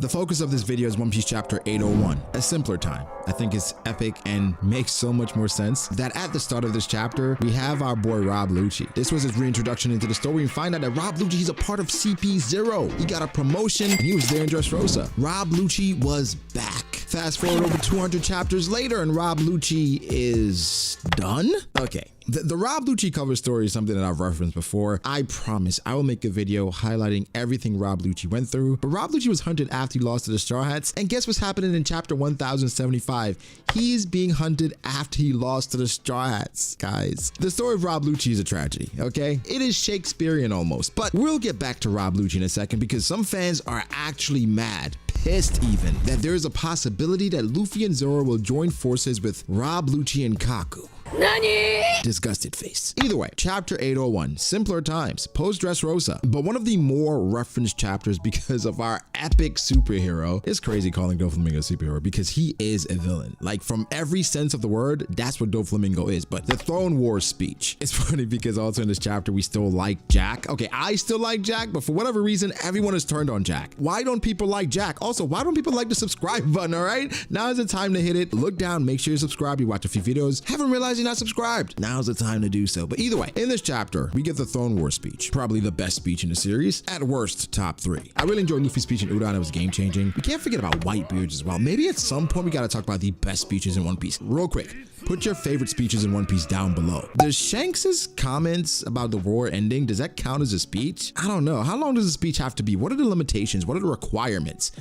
The focus of this video is One Piece chapter 801, A Simpler Time. I think it's epic and makes so much more sense that at the start of this chapter, we have our boy Rob Lucci. This was his reintroduction into the story and find out that Rob Lucci is a part of CP0. He got a promotion and he was there in Dressrosa. Rob Lucci was back. Fast forward over 200 chapters later and Rob Lucci is done? Okay. The Rob Lucci cover story is something that I've referenced before. I promise I will make a video highlighting everything Rob Lucci went through. But Rob Lucci was hunted after he lost to the Straw Hats. And guess what's happening in chapter 1075? He's being hunted after he lost to the Straw Hats, guys. The story of Rob Lucci is a tragedy, okay? It is Shakespearean almost. But we'll get back to Rob Lucci in a second because some fans are actually mad, pissed even, that there is a possibility that Luffy and Zoro will join forces with Rob Lucci and Kaku. Nani? Disgusted face. Either way, chapter 801, Simpler Times, post Dressrosa, but one of the more referenced chapters because of our epic superhero. It's crazy calling Doflamingo a superhero because he is a villain. Like from every sense of the word, that's what Doflamingo is. But the Throne Wars speech. It's funny because also in this chapter, we still like Jack. Okay, I still like Jack, but for whatever reason, everyone is turned on Jack. Why don't people like Jack? Also, why don't people like the subscribe button, all right? Now is the time to hit it. Look down, make sure you subscribe. You watch a few videos. Haven't realized you're not subscribed. Now's the time to do so. But either way, in this chapter, we get the Throne War speech, probably the best speech in the series. At worst, top 3. I really enjoyed Luffy's speech in Udon. It was game changing. We can't forget about Whitebeard's as well. Maybe at some point we got to talk about the best speeches in One Piece. Real quick, put your favorite speeches in One Piece down below. Does Shanks's comments about the war ending, does that count as a speech? I don't know. How long does a speech have to be? What are the limitations? What are the requirements?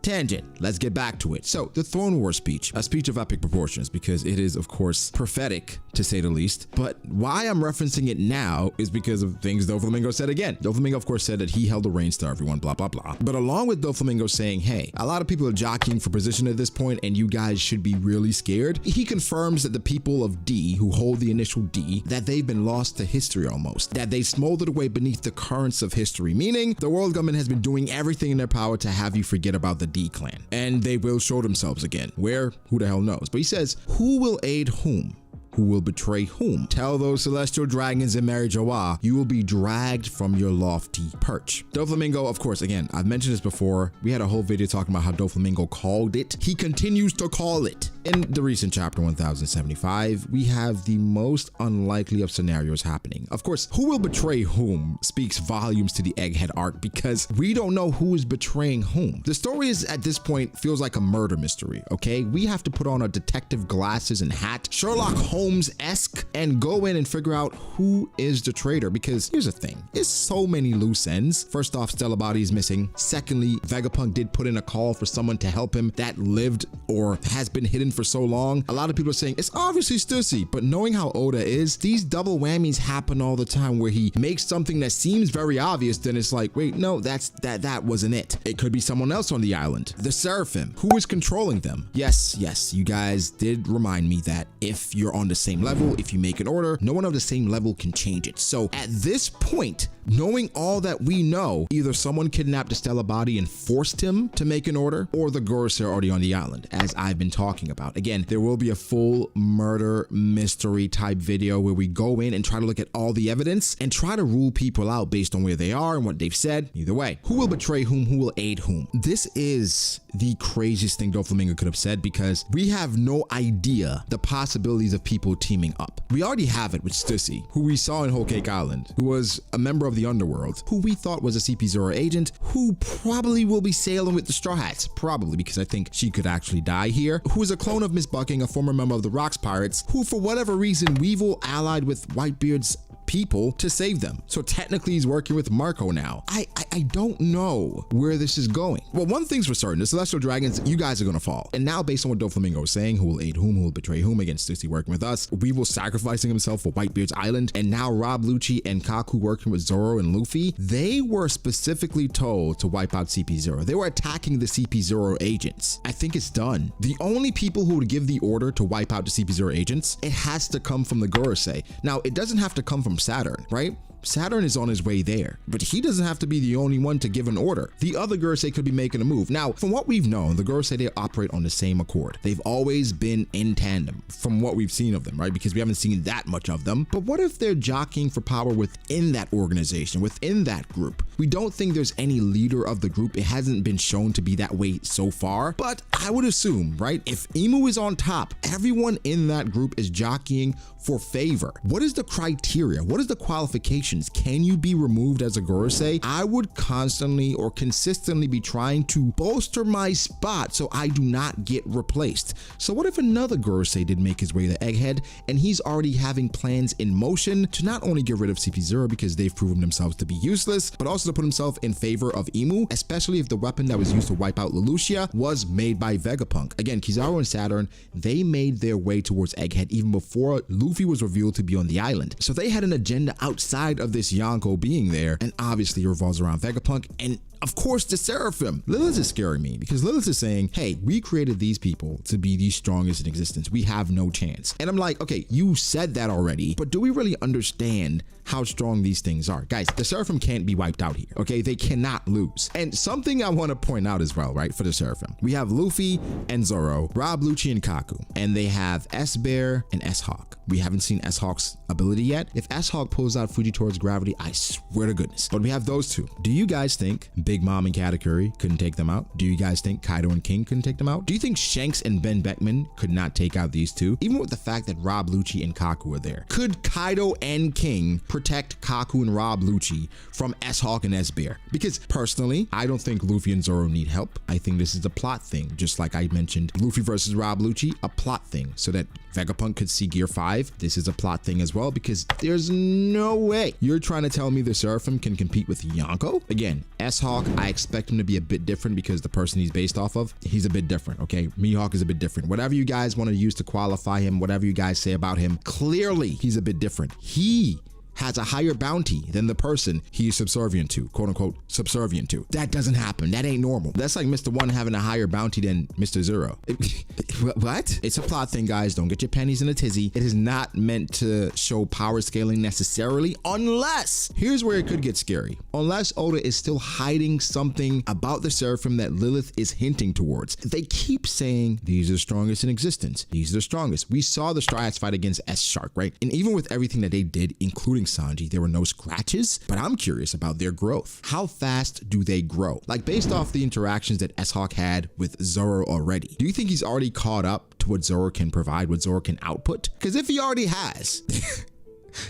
Tangent, let's get back to it. So the Throne War speech, a speech of epic proportions because it is of course prophetic to say the least, but why I'm referencing it now is because of things Doflamingo said again. Doflamingo of course said that he held the reins to everyone, blah, blah, blah. But along with Doflamingo saying, hey, a lot of people are jockeying for position at this point and you guys should be really scared. He confirms that the people of D who hold the initial D, that they've been lost to history almost, that they smoldered away beneath the currents of history, meaning the world government has been doing everything in their power to have you forget about the D clan, and they will show themselves again. Where? Who the hell knows? But he says, who will aid whom? Who will betray whom? Tell those celestial dragons in Mary Joa, you will be dragged from your lofty perch. Doflamingo, of course, again, I've mentioned this before. We had a whole video talking about how Doflamingo called it. He continues to call it. In the recent chapter 1075, we have the most unlikely of scenarios happening. Of course, who will betray whom speaks volumes to the Egghead arc because we don't know who is betraying whom. The story is at this point feels like a murder mystery, okay? We have to put on our detective glasses and hat, Sherlock Holmes-esque, and go in and figure out who is the traitor because here's the thing, there's so many loose ends. First off, Stella Body is missing. Secondly, Vegapunk did put in a call for someone to help him that lived or has been hidden for so long. A lot of people are saying it's obviously Stussy, but knowing how Oda is, these double whammies happen all the time where he makes something that seems very obvious, then it's like, wait, no, that wasn't it. It could be someone else on the island. The Seraphim, who is controlling them? Yes, you guys did remind me that if you're on the same level, if you make an order, no one of the same level can change it. So at this point, knowing all that we know, either someone kidnapped the Stella Body and forced him to make an order, or the Gorosei are already on the island, as I've been talking about. Again, there will be a full murder mystery type video where we go in and try to look at all the evidence and try to rule people out based on where they are and what they've said. Either way, who will betray whom, who will aid whom? This is the craziest thing Doflamingo could have said because we have no idea the possibilities of people teaming up. We already have it with Stussy, who we saw in Whole Cake Island, who was a member of the underworld, who we thought was a CP0 agent, who probably will be sailing with the Straw Hats, probably because I think she could actually die here, who is a clone of Miss Bucking, a former member of the Rocks Pirates, who for whatever reason Weevil allied with Whitebeard's people to save them. So technically he's working with Marco now. I don't know where this is going. Well, one thing's for certain, the Celestial Dragons, you guys are gonna fall. And now based on what Doflamingo is saying, who will aid whom, who will betray whom against Stussy working with us, Weevil sacrificing himself for Whitebeard's island, and now Rob Lucci and Kaku working with Zoro and Luffy, they were specifically told to wipe out CP0. They were attacking the CP0 agents. I think it's done. The only people who would give the order to wipe out the CP0 agents, it has to come from the Gorosei. Now, it doesn't have to come from Saturn, right? Saturn is on his way there, but he doesn't have to be the only one to give an order. The other Gorosei could be making a move. Now, from what we've known, the Gorosei, they operate on the same accord. They've always been in tandem from what we've seen of them, right? Because we haven't seen that much of them. But what if they're jockeying for power within that organization, within that group? We don't think there's any leader of the group. It hasn't been shown to be that way so far, but I would assume, right, if Imu is on top, everyone in that group is jockeying for favor. What is the criteria? What is the qualifications? Can you be removed as a Gorosei? I would constantly or consistently be trying to bolster my spot so I do not get replaced. So what if another Gorosei did make his way to Egghead and he's already having plans in motion to not only get rid of CP0 because they've proven themselves to be useless, but also to put himself in favor of Imu, especially if the weapon that was used to wipe out Lelouchia was made by Vegapunk. Again, Kizaru and Saturn, they made their way towards Egghead even before Luffy was revealed to be on the island. So they had an agenda outside of this Yonko being there, and obviously it revolves around Vegapunk and of course the Seraphim. Lilith is scaring me because Lilith is saying, hey, we created these people to be the strongest in existence. We have no chance. And I'm like, okay, you said that already, but do we really understand how strong these things are? Guys, the Seraphim can't be wiped out here, okay? They cannot lose. And something I want to point out as well, right, for the Seraphim. We have Luffy and Zoro, Rob, Lucci, and Kaku, and they have S-Bear and S-Hawk. We haven't seen S-Hawk's ability yet. If S-Hawk pulls out Fuji towards gravity, I swear to goodness. But we have those two. Do you guys think Big Mom and Katakuri couldn't take them out? Do you guys think Kaido and King couldn't take them out? Do you think Shanks and Ben Beckman could not take out these two? Even with the fact that Rob, Lucci, and Kaku are there. Could Kaido and King protect Kaku and Rob Lucci from S-Hawk and S-Bear? Because personally, I don't think Luffy and Zoro need help. I think this is a plot thing, just like I mentioned Luffy versus Rob Lucci, a plot thing so that Vegapunk could see Gear 5. This is a plot thing as well because there's no way you're trying to tell me the Seraphim can compete with Yonko? Again, S-Hawk, I expect him to be a bit different because the person he's based off of, he's a bit different, okay? Mihawk is a bit different. Whatever you guys want to use to qualify him, whatever you guys say about him, clearly he's a bit different. He has a higher bounty than the person he's subservient to, quote unquote, subservient to. That doesn't happen. That ain't normal. That's like Mr. One having a higher bounty than Mr. Zero. What? It's a plot thing, guys. Don't get your pennies in a tizzy. It is not meant to show power scaling necessarily, unless, here's where it could get scary. Unless Oda is still hiding something about the Seraphim that Lilith is hinting towards. They keep saying, these are the strongest in existence. These are the strongest. We saw the Striads fight against S-Shark, right? And even with everything that they did, including Sanji, there were no scratches, but I'm curious about their growth. How fast do they grow? Like based off the interactions that S-Hawk had with Zoro already, do you think he's already caught up to what Zoro can provide, what Zoro can output? Because if he already has,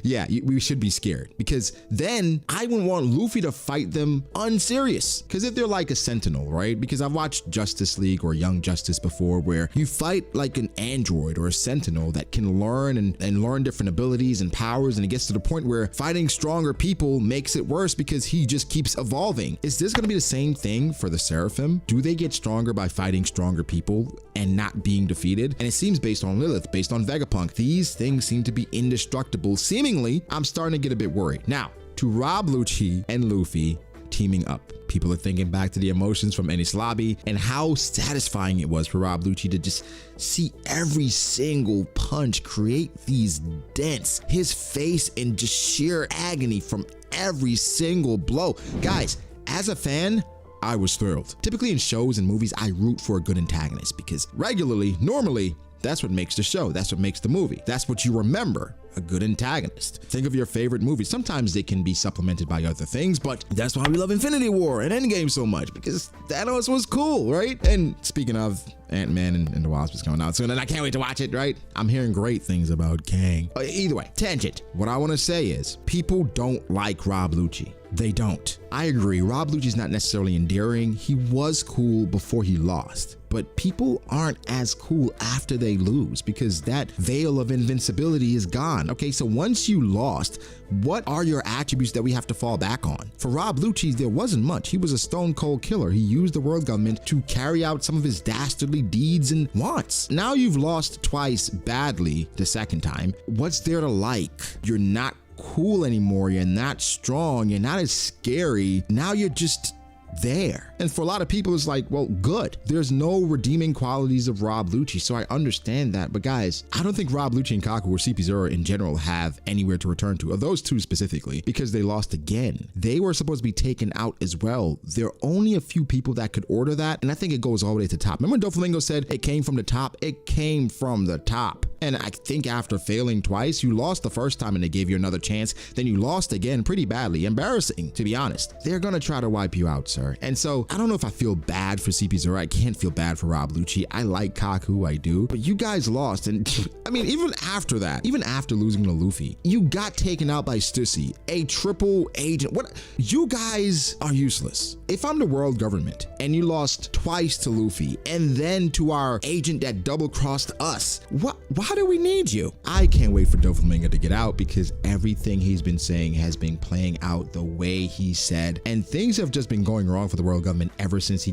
yeah, we should be scared because then I wouldn't want Luffy to fight them unserious. Because if they're like a sentinel, right? Because I've watched Justice League or Young Justice before where you fight like an android or a sentinel that can learn and learn different abilities and powers, and it gets to the point where fighting stronger people makes it worse because he just keeps evolving. Is this going to be the same thing for the Seraphim? Do they get stronger by fighting stronger people and not being defeated? And it seems based on Lilith, based on Vegapunk, these things seem to be indestructible. Seemingly, I'm starting to get a bit worried. Now, to Rob Lucci and Luffy teaming up, people are thinking back to the emotions from Enies Lobby and how satisfying it was for Rob Lucci to just see every single punch create these dents, his face in just sheer agony from every single blow. Guys, as a fan, I was thrilled. Typically in shows and movies, I root for a good antagonist because normally, that's what makes the show. That's what makes the movie. That's what you remember, a good antagonist. Think of your favorite movies. Sometimes they can be supplemented by other things, but that's why we love Infinity War and Endgame so much, because Thanos was cool, right? And speaking of, Ant-Man and the Wasp is coming out soon, and I can't wait to watch it, right? I'm hearing great things about Kang. Either way, tangent. What I want to say is people don't like Rob Lucci. They don't. I agree, Rob Lucci's not necessarily endearing. He was cool before he lost, but people aren't as cool after they lose because that veil of invincibility is gone. Okay, so once you lost, what are your attributes that we have to fall back on? For Rob Lucci, there wasn't much. He was a stone cold killer. He used the world government to carry out some of his dastardly deeds and wants. Now you've lost twice badly the second time. What's there to like? You're not cool anymore. You're not strong. You're not as scary. Now you're just there. And for a lot of people, it's like, well, good. There's no redeeming qualities of Rob Lucci, so I understand that. But guys, I don't think Rob Lucci and Kaku or CP0 in general have anywhere to return to, of those two specifically, because they lost again. They were supposed to be taken out as well. There are only a few people that could order that, and I think it goes all the way to the top. Remember when Doflamingo said it came from the top? It came from the top. And I think after failing twice, you lost the first time and they gave you another chance, then you lost again pretty badly. Embarrassing, to be honest. They're gonna try to wipe you out, sir. And so I don't know if I feel bad for CP Zoro. I can't feel bad for Rob Lucci. I like Kaku, I do. But you guys lost. And I mean, even after that, even after losing to Luffy, you got taken out by Stussy, a triple agent. What? You guys are useless. If I'm the world government and you lost twice to Luffy and then to our agent that double-crossed us, why do we need you? I can't wait for Doflamingo to get out because everything he's been saying has been playing out the way he said, and things have just been going wrong for the world government ever since he got